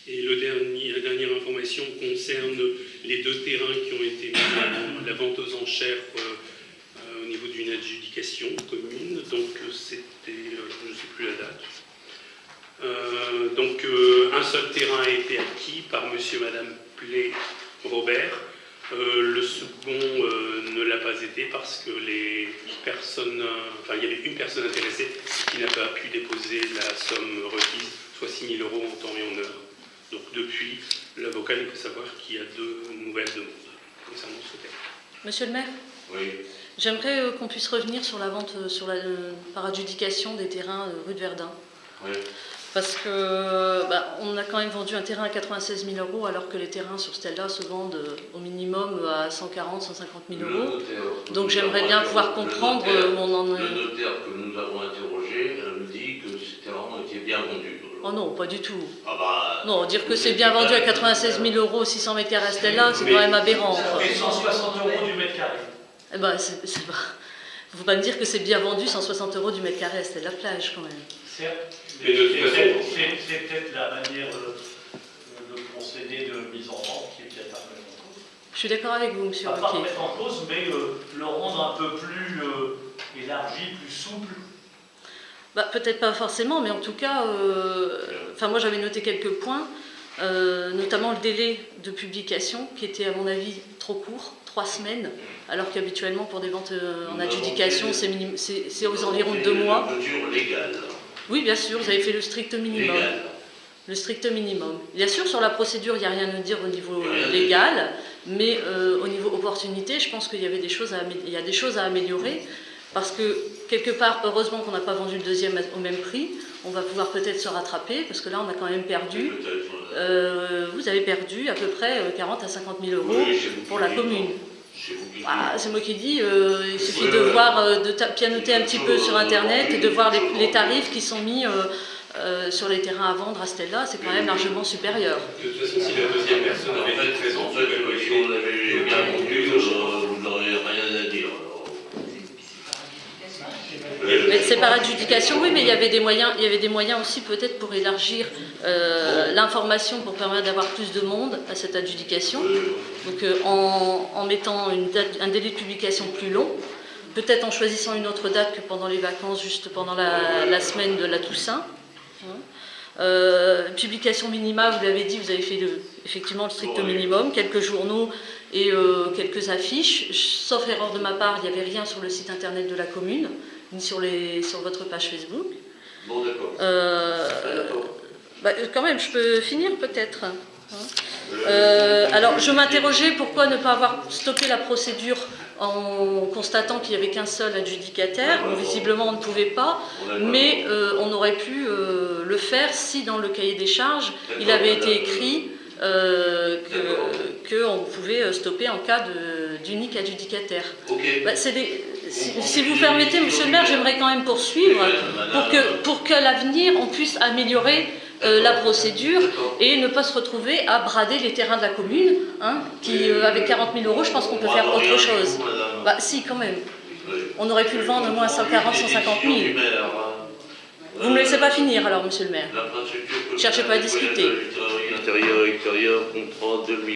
Et la dernière information concerne les 2 terrains qui ont été mis à la vente aux enchères au niveau d'une adjudication commune. Donc c'était, je ne sais plus la date. Donc un seul terrain a été acquis par monsieur et madame Play-Robert. Le second ne l'a pas été parce que les personnes, enfin il y avait une personne intéressée qui n'a pas pu déposer la somme requise, soit 6 000 € en temps et en heure. Donc depuis, l'avocat ne peut savoir qu'il y a 2 nouvelles demandes concernant ce terrain. Monsieur le maire ? Oui. J'aimerais qu'on puisse revenir sur la vente par adjudication des terrains rue de Verdun. Oui. Parce que on a quand même vendu un terrain à 96 000 € alors que les terrains sur Stella se vendent au minimum à 140 000 150 000 €. Donc j'aimerais bien pouvoir comprendre où on en est. Le notaire que nous avons interrogé nous dit que ces terrains ont été bien vendus. Oh non, pas du tout. Ah bah, non, dire que c'est bien vendu à 96 000 € 600 mètres carrés à Stella, c'est quand même aberrant. Et 160 € du mètre carré. Eh ben, c'est pas... Faut pas me dire que c'est bien vendu 160 € du mètre carré à Stella Plage quand même. Certes, mais de toute façon, c'est peut-être la manière de procéder de mise en vente qui est peut-être un peu en cause. Je suis d'accord avec vous, monsieur Pas Ruquier. remettre en cause, mais le rendre un peu plus élargi, plus souple. Peut-être pas forcément, mais en tout cas, moi j'avais noté quelques points, notamment le délai de publication qui était à mon avis trop court, 3 semaines, alors qu'habituellement pour des ventes en adjudication c'est aux environs de 2 mois. Une mesure légale. Oui, bien sûr, vous avez fait le strict minimum. Légal. Le strict minimum. Bien sûr, sur la procédure, il n'y a rien à dire au niveau légal, mais au niveau opportunité, je pense qu'il y avait des choses il y a des choses à améliorer, parce que quelque part, heureusement qu'on n'a pas vendu le deuxième au même prix, on va pouvoir peut-être se rattraper, parce que là, on a quand même perdu. Vous avez perdu à peu près 40 à 50 000 € Oui, pour la commune. C'est moi qui dis, il suffit de voir, de pianoter un petit peu sur Internet et de voir les tarifs qui sont mis sur les terrains à vendre à Stella, c'est quand même largement supérieur. De toute façon, si la deuxième personne avait pas de présence, Si on l'avait bien vendu, vous n'auriez rien à dire. Mais c'est par adjudication, oui, mais il y avait des moyens aussi peut-être pour élargir l'information pour permettre d'avoir plus de monde à cette adjudication. Donc en mettant un délai de publication plus long, peut-être en choisissant une autre date que pendant les vacances, juste pendant la semaine de la Toussaint. Publication minima, vous l'avez dit, vous avez fait effectivement le strict minimum, quelques journaux et quelques affiches. Sauf erreur de ma part, il n'y avait rien sur le site internet de la commune, ni sur votre page Facebook. Bon, d'accord. Quand même, je peux finir peut-être. Alors, je m'interrogeais pourquoi ne pas avoir stoppé la procédure en constatant qu'il n'y avait qu'un seul adjudicataire. Bon, visiblement, on ne pouvait pas, mais on aurait pu le faire si, dans le cahier des charges, il avait été écrit qu'on pouvait stopper en cas d'unique adjudicataire. Si vous permettez, monsieur le maire, j'aimerais quand même poursuivre pour qu'à l'avenir, on puisse améliorer la procédure et ne pas se retrouver à brader les terrains de la commune, qui, avec 40 000 €, je pense qu'on peut faire autre chose. Si, quand même. On aurait pu le vendre au moins 140 000, 150 000. Vous ne me laissez pas finir, alors, monsieur le maire. Cherchez pas à discuter. Intérieur, extérieur, contrat 2000.